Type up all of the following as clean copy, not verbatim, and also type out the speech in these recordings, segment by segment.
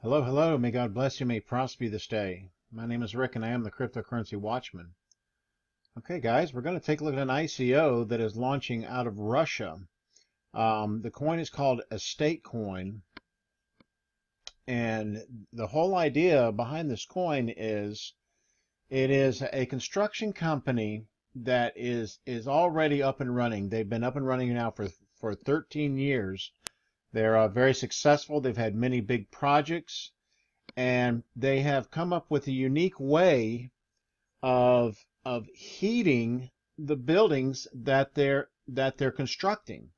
Hello, hello. May God bless you. May prosper you this day. My name is Rick, and I am the cryptocurrency Watchman. Okay, guys, we're going to take a look at an ICO that is launching out of Russia. The coin is called EstateCoin, and the whole idea behind this coin is it is a construction company that is already up and running. They've been up and running now for 13 years. They're very successful. They've had many big projects. And they have come up with a unique way of heating the buildings that they're constructing.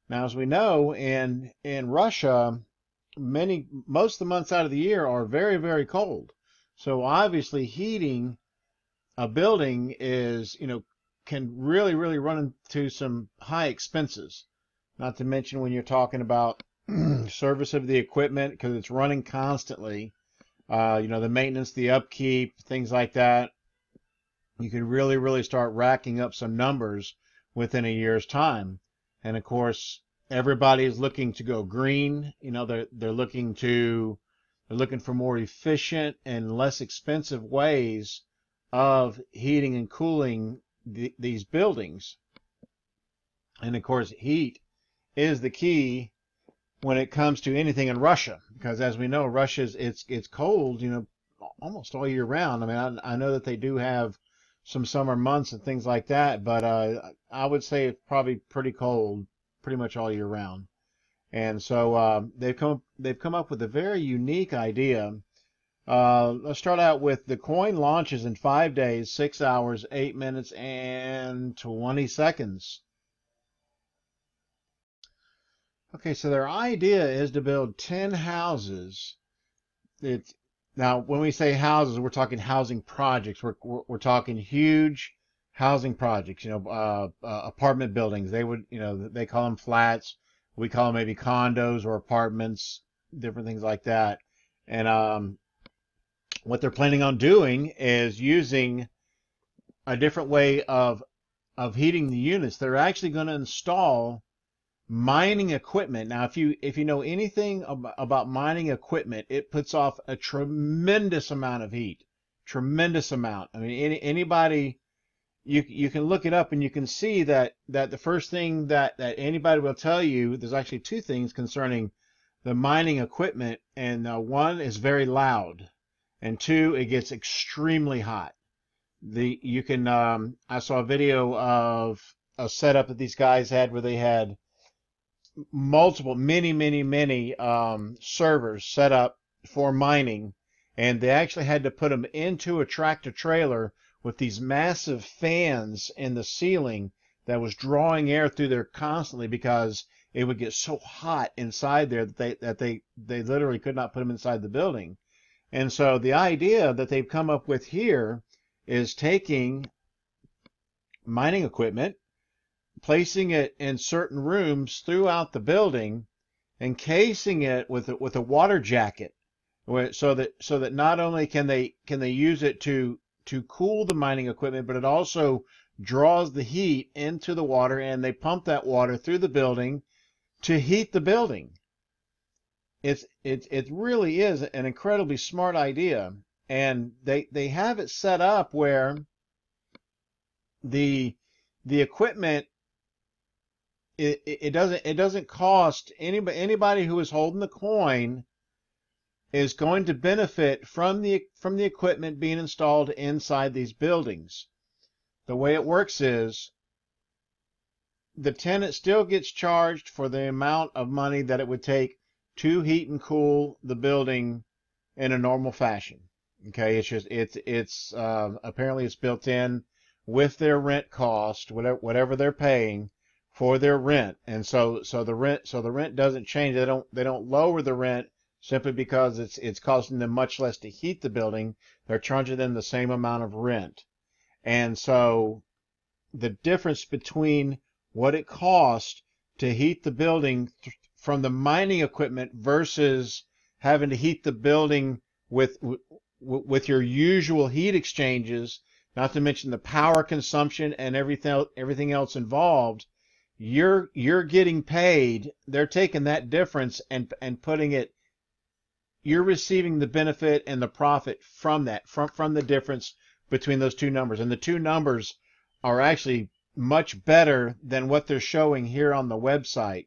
Now, as we know, in Russia, most of the months out of the year are very, very cold. So obviously, heating a building can really run into some high expenses. Not to mention when you're talking about service of the equipment, because it's running constantly. The maintenance, the upkeep, things like that. You can really start racking up some numbers within a year's time. And of course, everybody is looking to go green. They're looking for more efficient and less expensive ways of heating and cooling these buildings. And of course, heat is the key when it comes to anything in Russia, because as we know, it's cold, almost all year round. I mean, I know that they do have some summer months and things like that, but I would say it's probably pretty cold, pretty much all year round. And so they've come up with a very unique idea. Let's start out with the coin launches in 5 days, 6 hours, 8 minutes, and 20 seconds. Okay, so their idea is to build 10 houses. Now, when we say houses, we're talking housing projects. We're talking huge housing projects. Apartment buildings. They call them flats. We call them maybe condos or apartments, different things like that. And what they're planning on doing is using a different way of heating the units. They're actually going to install mining equipment. Now, if you know anything about mining equipment, it puts off a tremendous amount of heat. Tremendous amount. I mean, anybody, you can look it up and you can see that the first thing that anybody will tell you, there's actually two things concerning the mining equipment, and one is very loud, and two, it gets extremely hot. I saw a video of a setup that these guys had where they had many servers set up for mining, and they actually had to put them into a tractor trailer with these massive fans in the ceiling that was drawing air through there constantly, because it would get so hot inside there that they literally could not put them inside the building. And so the idea that they've come up with here is taking mining equipment, placing it in certain rooms throughout the building, encasing it with a water jacket, so that not only can they use it to cool the mining equipment, but it also draws the heat into the water, and they pump that water through the building to heat the building. It really is an incredibly smart idea, and they have it set up where the equipment, it doesn't cost anybody who is holding the coin is going to benefit from the equipment being installed inside these buildings. The way it works is the tenant still gets charged for the amount of money that it would take to heat and cool the building in a normal fashion. Okay, it's apparently it's built in with their rent cost, whatever they're paying for their rent. And so the rent doesn't change. They don't lower the rent simply because it's costing them much less to heat the building. They're charging them the same amount of rent. And so the difference between what it costs to heat the building from the mining equipment versus having to heat the building with your usual heat exchanges, not to mention the power consumption and everything else involved, you're getting paid. They're taking that difference and putting it you're receiving the benefit and the profit from that, from the difference between those two numbers. And the two numbers are actually much better than what they're showing here on the website.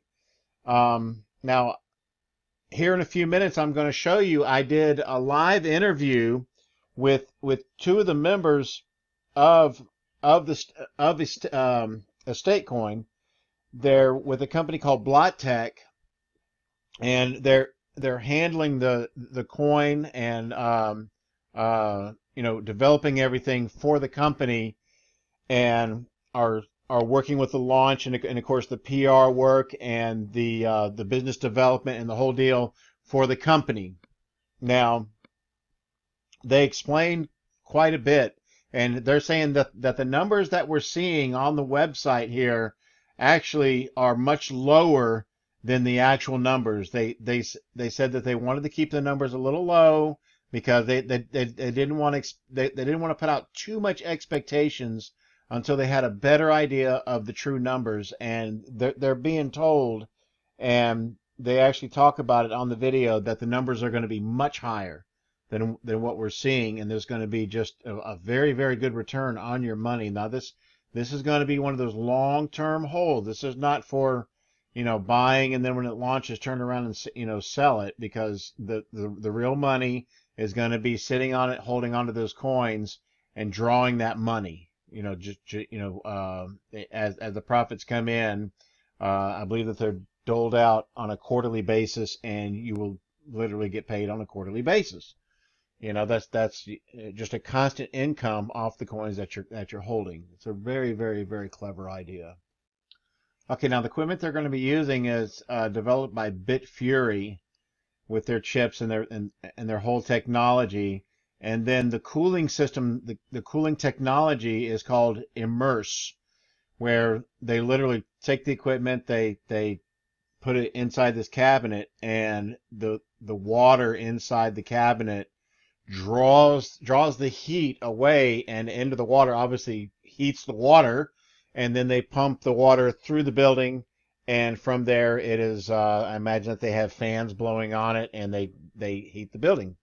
Now, here in a few minutes, I'm going to show you, I did a live interview with two of the members of EstateCoin. They're with a company called Tech, and they're handling the coin and developing everything for the company, and are working with the launch and of course the PR work and the business development and the whole deal for the company. Now, they explained quite a bit, and they're saying that the numbers that we're seeing on the website here actually are much lower than the actual numbers. They said that they wanted to keep the numbers a little low because they didn't want to put out too much expectations until they had a better idea of the true numbers. And they're being told, and they actually talk about it on the video, that the numbers are going to be much higher than what we're seeing, and there's going to be just a very, very good return on your money. Now, this is going to be one of those long-term holds. This is not for, buying and then when it launches, turn around and, sell it, because the real money is going to be sitting on it, holding onto those coins and drawing that money. As the profits come in, I believe that they're doled out on a quarterly basis, and you will literally get paid on a quarterly basis. That's just a constant income off the coins that you're holding. It's a very, very, very clever idea. Okay, now the equipment they're going to be using is developed by Bitfury with their chips and their whole technology. And then the cooling system, the cooling technology is called Immerse, where they literally take the equipment, they put it inside this cabinet, and the water inside the cabinet draws the heat away and into the water, obviously heats the water, and then they pump the water through the building, and from there it is, I imagine that they have fans blowing on it, and they heat the building.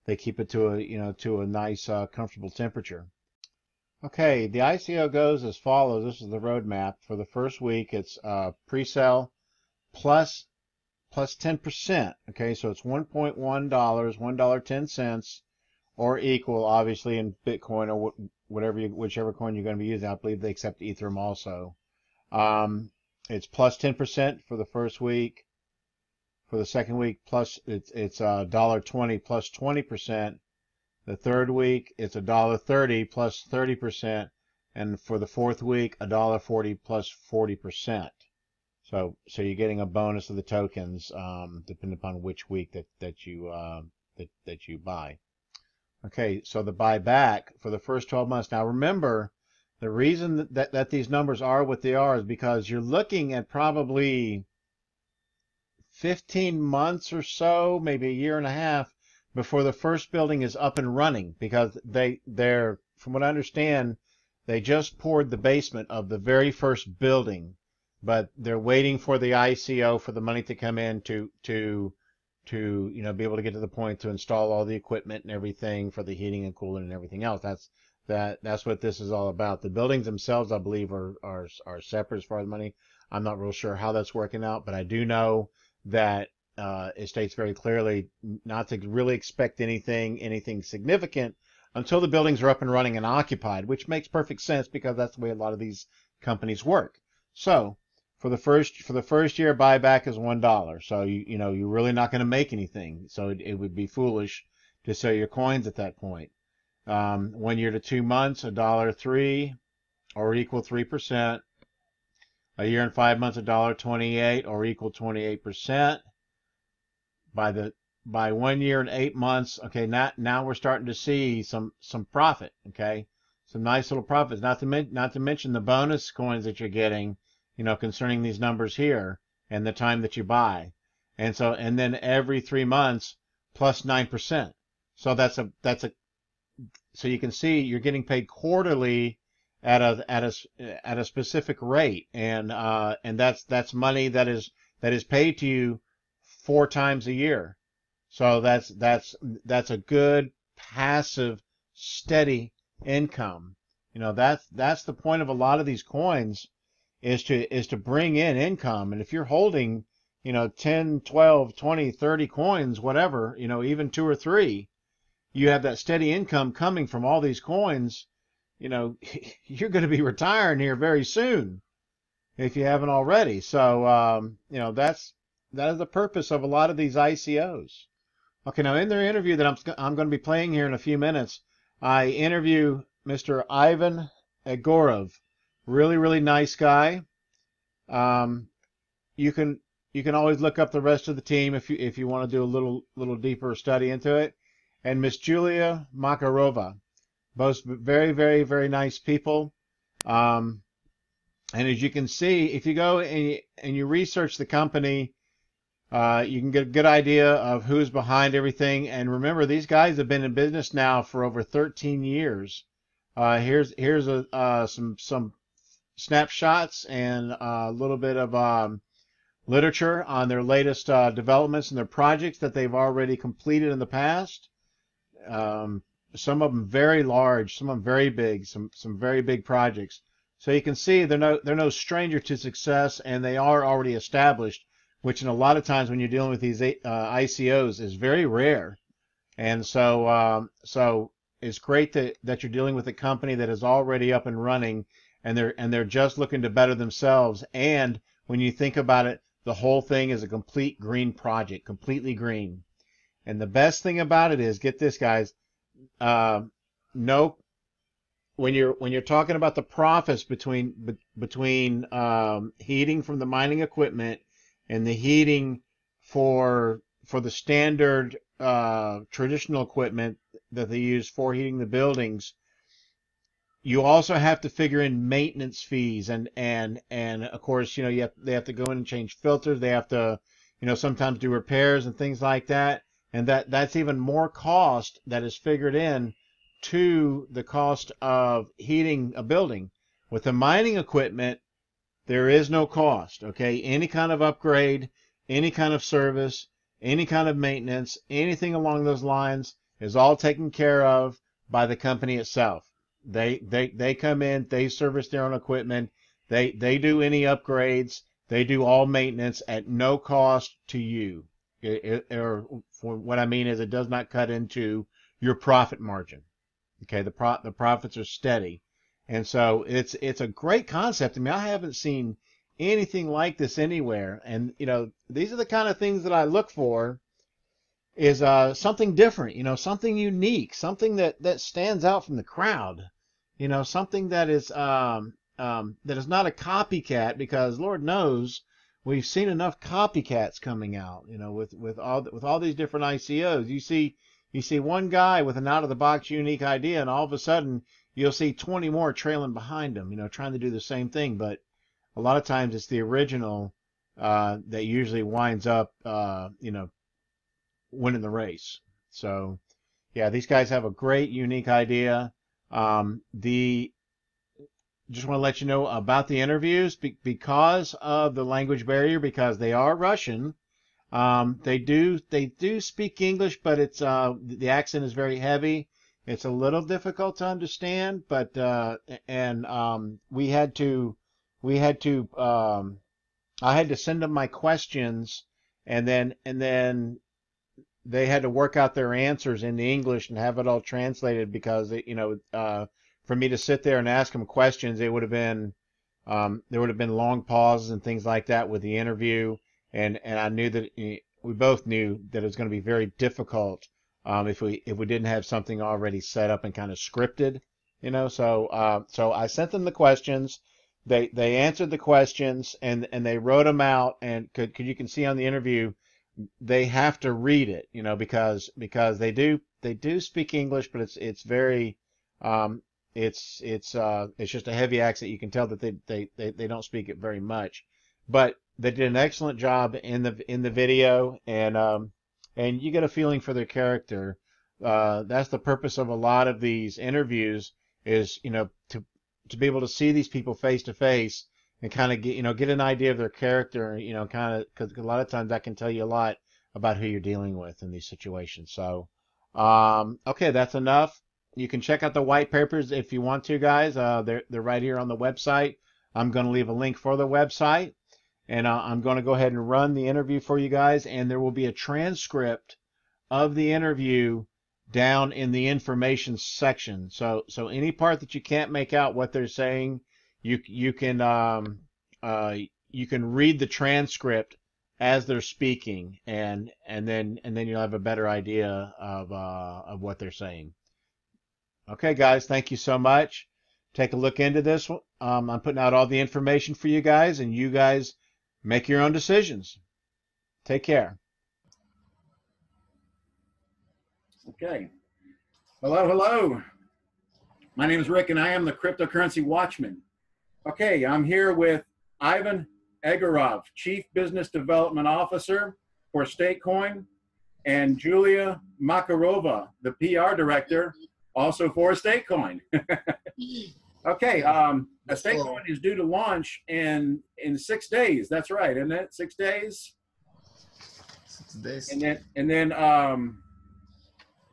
They keep it to a nice, comfortable temperature. Okay, the ICO goes as follows. This is the roadmap. For the first week, it's pre-sale plus 10%. Okay, so it's $1.1, $1.10, or equal, obviously, in Bitcoin or whichever coin you're going to be using. I believe they accept Ethereum also. It's plus 10% for the first week. For the second week, it's $1.20 plus 20%. The third week, it's $1.30 plus 30%, and for the fourth week, $1.40 plus 40%. So you're getting a bonus of the tokens, depending upon which week that you buy. Okay, so the buyback for the first 12 months. Now remember, the reason that these numbers are what they are is because you're looking at probably 15 months or so, maybe a year and a half, before the first building is up and running, because they're, from what I understand, they just poured the basement of the very first building, but they're waiting for the ICO, for the money to come in to be able to get to the point to install all the equipment and everything for the heating and cooling and everything else. That's what this is all about. The buildings themselves, I believe, are separate as far as money. I'm not real sure how that's working out, but I do know that it states very clearly not to really expect anything significant until the buildings are up and running and occupied, which makes perfect sense because that's the way a lot of these companies work. So for the first year, buyback is $1. So you're really not going to make anything. So it would be foolish to sell your coins at that point. 1 year to 2 months, $1.03 or equal 3%. A year and 5 months, $1.28 or equal 28%. By 1 year and 8 months, okay, now we're starting to see some profit, okay, some nice little profits. Not to mention the bonus coins that you're getting, concerning these numbers here and the time that you buy, and then every 3 months plus 9%. So you can see you're getting paid quarterly at a specific rate, and that's money that is paid to you 4 times a year. So that's a good passive, steady income. That's the point of a lot of these coins is to bring in income. And if you're holding, 10, 12, 20, 30 coins, whatever, even two or three, you have that steady income coming from all these coins, you're going to be retiring here very soon if you haven't already. So, that is the purpose of a lot of these ICOs. Okay, now in their interview that I'm going to be playing here in a few minutes, I interview Mr. Ivan Egorov. Really, really nice guy. Um, you can you can always look up the rest of the team if you want to do a little deeper study into it. And Miss Julia Makarova, both very, very, very nice people. Um, and as you can see, if you go and you research the company, you can get a good idea of who's behind everything. And remember, these guys have been in business now for over 13 years. Here's some snapshots and a little bit of literature on their latest developments and their projects that they've already completed in the past. Some of them very large, some of them very big, some very big projects. So you can see they're no stranger to success, and they are already established, which in a lot of times when you're dealing with these ICOs is very rare. And so it's great that you're dealing with a company that is already up and running, and they're just looking to better themselves. And when you think about it, the whole thing is a complete green project, completely green. And the best thing about it is, get this, guys, no, when you're talking about the profits between heating from the mining equipment and the heating for the standard traditional equipment that they use for heating the buildings, you also have to figure in maintenance fees and of course, they have to go in and change filters. They have to, sometimes do repairs and things like that. And that's even more cost that is figured in to the cost of heating a building. With the mining equipment, there is no cost, okay? Any kind of upgrade, any kind of service, any kind of maintenance, anything along those lines is all taken care of by the company itself. They come in, they service their own equipment, they do any upgrades, they do all maintenance at no cost to you. Or for what I mean is, it does not cut into your profit margin. Okay, the profits are steady, and so it's a great concept. I mean, I haven't seen anything like this anywhere, and these are the kind of things that I look for. Is something different, something unique, something that stands out from the crowd, something that is not a copycat, because Lord knows we've seen enough copycats coming out, with all these different ICOs. You see one guy with an out of the box unique idea, and all of a sudden you'll see 20 more trailing behind him, trying to do the same thing. But a lot of times it's the original that usually winds up, winning the race. So, yeah, these guys have a great, unique idea. Just want to let you know about the interviews because of the language barrier, because they are Russian. They do speak English, but it's the accent is very heavy. It's a little difficult to understand, but we had to I had to send them my questions, and then they had to work out their answers in the English and have it all translated, because for me to sit there and ask them questions, it would have been there would have been long pauses and things like that with the interview, and I knew that we both knew that it was going to be very difficult if we didn't have something already set up and kind of scripted, So I sent them the questions. They answered the questions, and they wrote them out, and you can see on the interview, they have to read it, because they do speak English, but it's very it's just a heavy accent. You can tell that they don't speak it very much, but they did an excellent job in the video, and you get a feeling for their character. That's the purpose of a lot of these interviews, is to be able to see these people face to face and kind of get an idea of their character, kind of, because a lot of times that can tell you a lot about who you're dealing with in these situations. So, okay, that's enough. You can check out the white papers if you want to, guys. They're right here on the website. I'm going to leave a link for the website, and I'm going to go ahead and run the interview for you guys, and there will be a transcript of the interview down in the information section. So any part that you can't make out what they're saying, you can read the transcript as they're speaking, and then you'll have a better idea of what they're saying. Okay, guys, thank you so much. Take a look into this. I'm putting out all the information for you guys, and you guys make your own decisions. Take care. Okay. Hello, hello. My name is Rick, and I am the Cryptocurrency Watchman. Okay, I'm here with Ivan Egorov, Chief Business Development Officer for EstateCoin, and Julia Makarova, the PR Director, also for EstateCoin. Okay, EstateCoin is due to launch in 6 days. That's right, isn't it? 6 days. 6 days. And then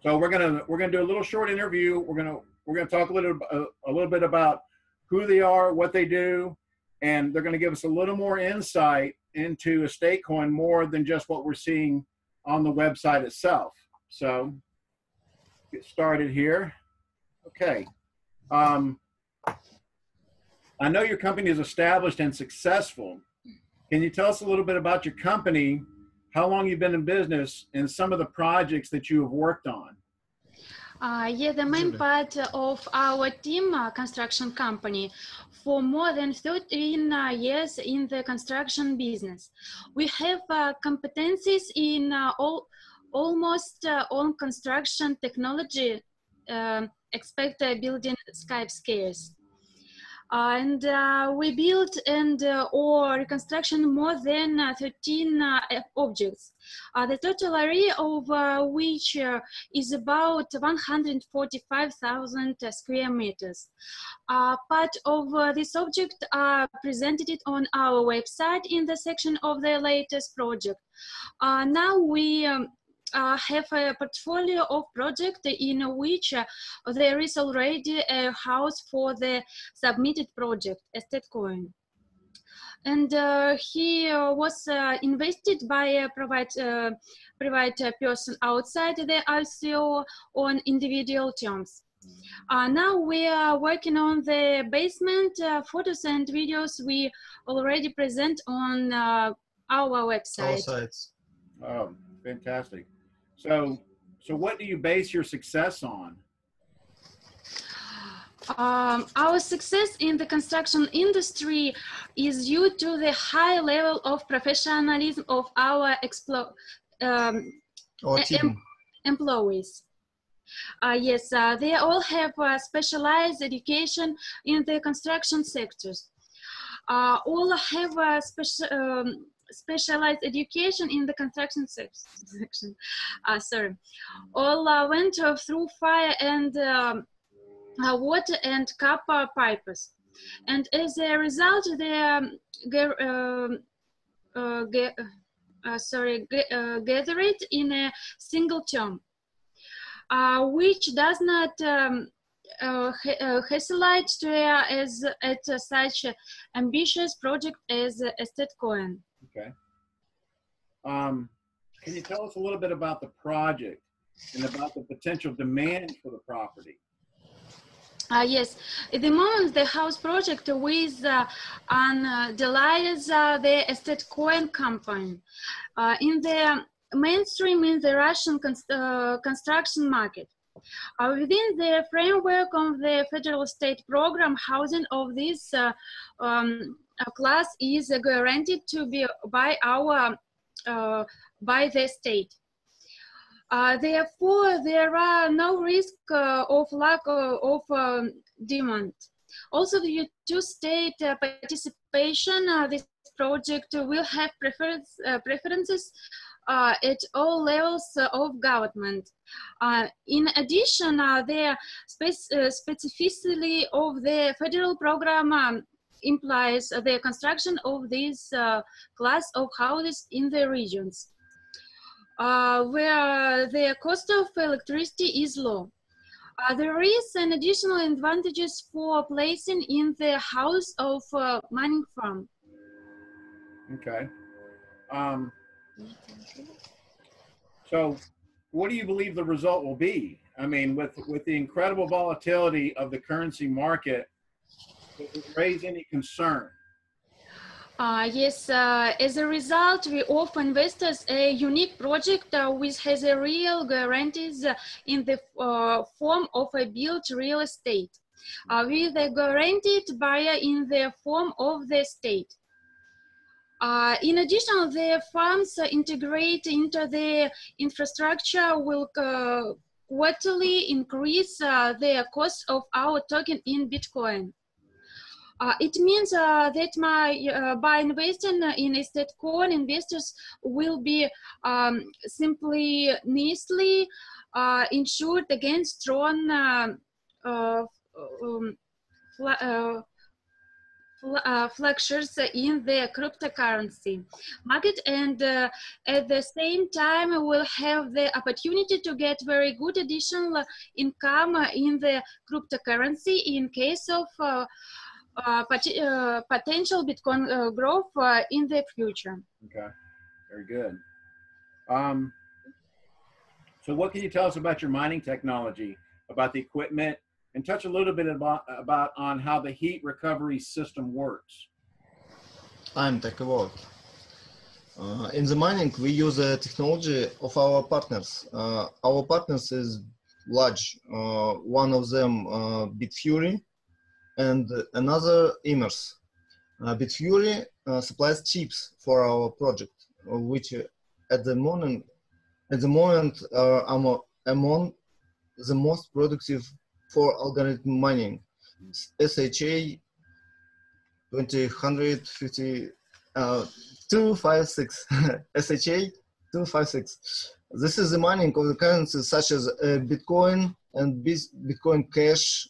so we're gonna do a little short interview. We're gonna talk a little bit about who they are, what they do, and they're gonna give us a little more insight into EstateCoin, more than just what we're seeing on the website itself. So get started here. Okay. I know your company is established and successful. Can you tell us a little bit about your company, how long you've been in business, and some of the projects that you have worked on? Yeah, the main part of our team, construction company, for more than 13 years in the construction business. We have competencies in almost all construction technology, except building skyscrapers. And we built and or reconstruction more than 13 objects. The total area of which is about 145,000 square meters. Part of this object are presented on our website in the section of the latest project. Now we have a portfolio of projects in which there is already a house for the submitted project, EstateCoin. And he was invested by a private person outside the ICO on individual terms. Now we are working on the basement. Photos and videos we already present on our website. All sites. Oh, fantastic. So what do you base your success on? Our success in the construction industry is due to the high level of professionalism of our employees. Yes, they all have specialized education in the construction sectors. All have specialized education in the construction section. Sorry. All went through fire and water and copper pipes. And as a result, they gathered in a single term, which does not hesitate to as at such ambitious project as EstateCoin. Okay. Can you tell us a little bit about the project and about the potential demand for the property? Yes, at the moment the house project with underlies the EstateCoin company in the mainstream in the Russian construction market. Within the framework of the federal state program, housing of this class is guaranteed to be by the state. Therefore, there are no risk of lack of demand. Also, due to state participation, this project will have preferences at all levels of government. In addition, the specificity of the federal program implies the construction of this class of houses in the regions. where the cost of electricity is low. There is an additional advantages for placing in the house of mining farm. Okay. So what do you believe the result will be? I mean, with the incredible volatility of the currency market, does it raise any concern? Yes, as a result, we offer investors a unique project which has a real guarantees in the form of a built real estate, with a guaranteed buyer in the form of the state. In addition, the farms integrate into the infrastructure will quarterly increase the cost of our token in Bitcoin. It means that by investing in EstateCoin, investors will be simply nicely insured against strong fluctuations in the cryptocurrency market, and at the same time will have the opportunity to get very good additional income in the cryptocurrency in case of potential Bitcoin growth in the future. Okay, very good. So what can you tell us about your mining technology, about the equipment, and touch a little bit about on how the heat recovery system works? I'm talking about. In the mining, we use the technology of our partners. Our partners is large. One of them, Bitfury, and another Immers. Bitfury supplies chips for our project, which at the moment are among the most productive for algorithm mining. SHA 256 SHA 256. This is the mining of the currencies such as Bitcoin and Bitcoin Cash,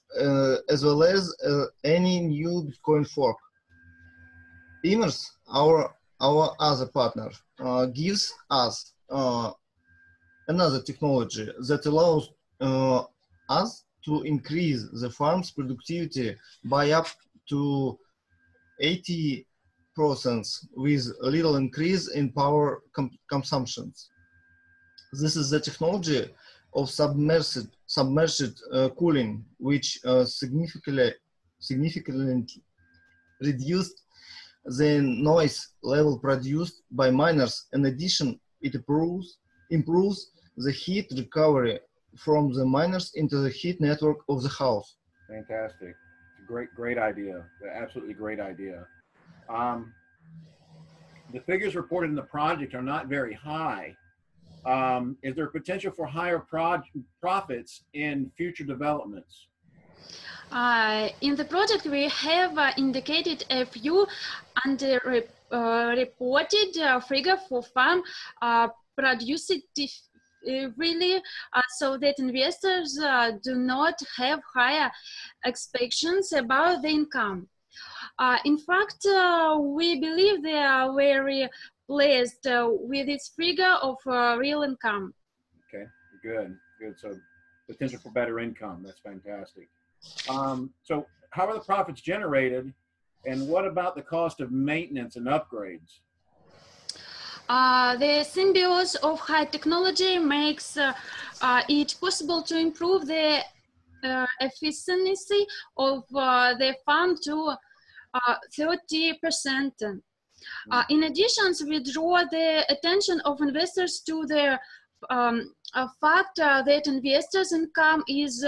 as well as any new Bitcoin fork. Immers, our other partner, gives us another technology that allows us to increase the farm's productivity by up to 80% with little increase in power consumption. This is the technology of submerged cooling, which significantly reduced the noise level produced by miners. In addition, it improves the heat recovery from the miners into the heat network of the house. Fantastic. It's a great idea. Absolutely great idea. The figures reported in the project are not very high. Is there potential for higher profits in future developments? In the project, we have indicated a few underreported figure for farm productivity, really, so that investors do not have higher expectations about the income. In fact, we believe they are very pleased with its figure of real income. Okay, good. So potential for better income. That's fantastic. So how are the profits generated, and what about the cost of maintenance and upgrades? The symbiosis of high technology makes it possible to improve the efficiency of the farm to 30%. In addition, we draw the attention of investors to the fact that investors' income is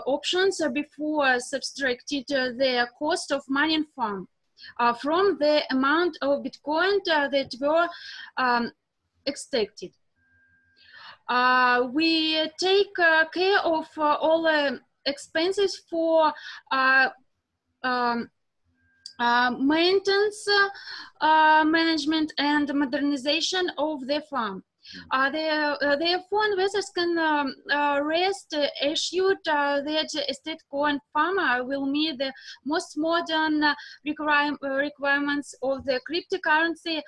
options before subtracted the cost of mining farm from the amount of Bitcoin that were extracted. We take care of all expenses for maintenance, management, and modernization of the farm. Therefore, investors can rest assured that EstateCoin farmer will meet the most modern requirements of the cryptocurrency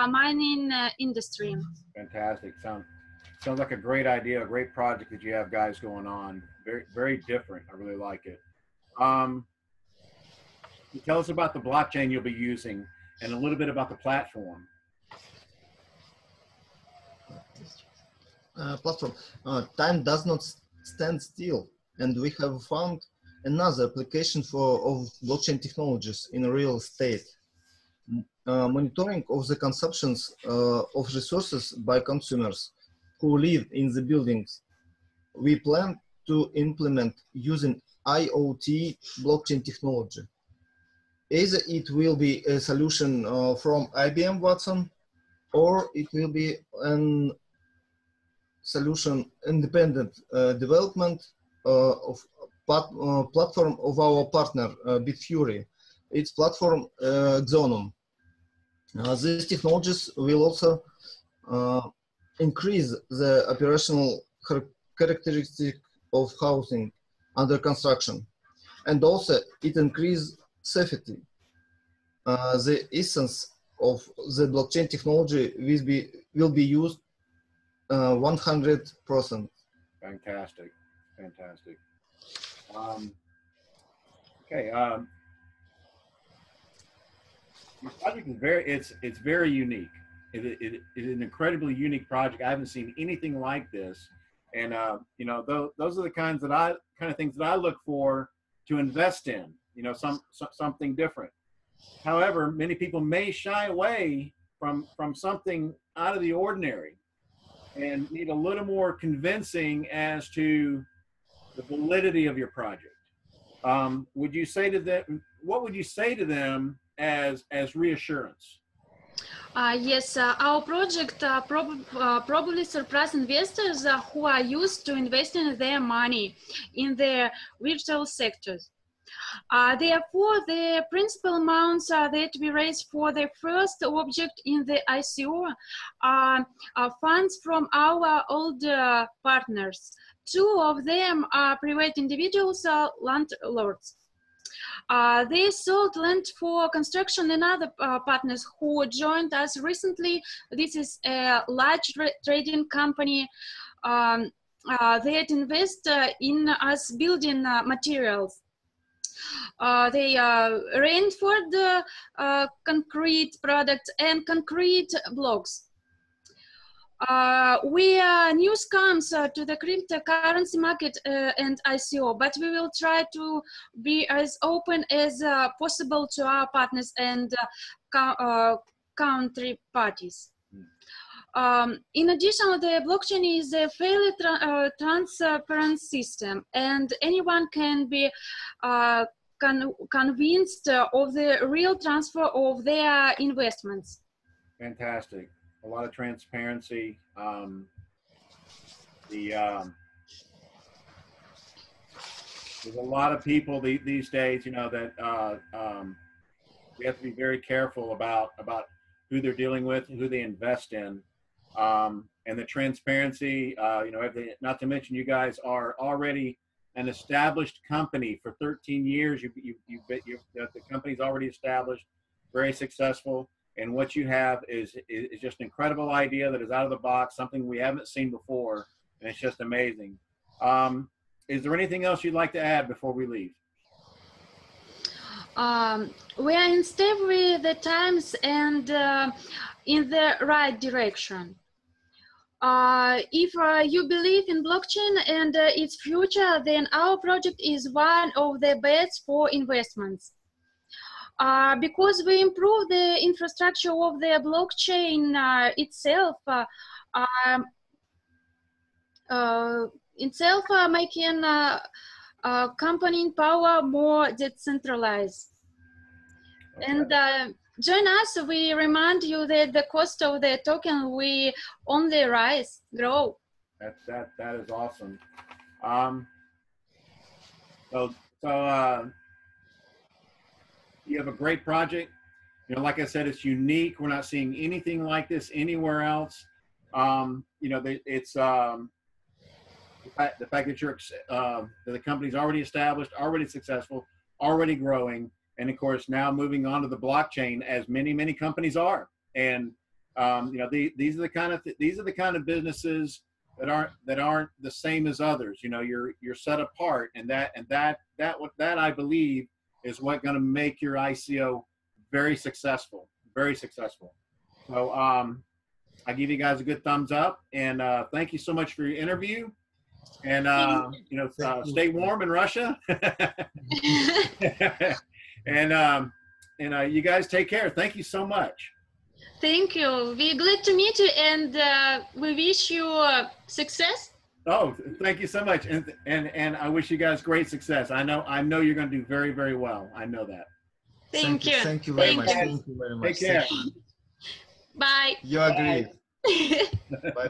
mining industry. Fantastic. Sounds like a great idea, a great project that you have guys going on. Very, very different. I really like it. Tell us about the blockchain you'll be using and a little bit about the platform. Platform. Time does not stand still, and we have found another application of blockchain technologies in real estate. Monitoring of the consumptions of resources by consumers who live in the buildings. We plan to implement using IoT blockchain technology. Either it will be a solution from IBM Watson, or it will be an solution independent development of platform of our partner Bitfury. Its platform Xonum. These technologies will also increase the operational characteristic of housing under construction, and also it increases safety. The essence of the blockchain technology will be used 100%. Fantastic, fantastic. Okay, your project is it's very unique. It is an incredibly unique project. I haven't seen anything like this, and you know, those are the kind of things that I look for to invest in. You know, something different. However, many people may shy away from something out of the ordinary, and need a little more convincing as to the validity of your project. Would you say to them? What would you say to them as reassurance? Yes, our project probably surprised investors who are used to investing their money in the virtual sectors. Therefore, the principal amounts that we raised for the first object in the ICO are funds from our old partners. Two of them are private individuals, landlords. They sold land for construction and other partners who joined us recently. This is a large trading company that invest in us building materials. They reinforced the concrete products and concrete blocks. News comes to the cryptocurrency market and ICO, but we will try to be as open as possible to our partners and country parties. In addition, the blockchain is a fairly transparent system, and anyone can be convinced of the real transfer of their investments. Fantastic. A lot of transparency. There's a lot of people these days, you know, that we have to be very careful about who they're dealing with and who they invest in. And the transparency, you know, not to mention you guys are already an established company for 13 years. The company's already established, very successful. And what you have is just an incredible idea that is out of the box, something we haven't seen before, and it's just amazing. Is there anything else you'd like to add before we leave? We are in step with the times and in the right direction. If you believe in blockchain and its future, then our project is one of the best for investments. Because we improve the infrastructure of the blockchain itself, making computing power more decentralized. Okay. And join us. We remind you that the cost of the token will only grow. That is awesome. You have a great project. You know, like I said, it's unique. We're not seeing anything like this anywhere else. You know, it's the fact that you're that the company's already established, already successful, already growing, and of course now moving on to the blockchain, as many companies are. And you know, these are the kind of businesses that aren't the same as others. You know, you're set apart, and that I believe is what going to make your ICO very successful, very successful. So I give you guys a good thumbs up, and thank you so much for your interview. And you know, stay warm in Russia. And you guys take care. Thank you so much. Thank you. We're glad to meet you, and we wish you success. Oh, thank you so much, and I wish you guys great success. I know you're going to do very, very well. I know that. Thank you. Thank you very much. Thank you very much. Take care. Bye. You agree. Bye bye.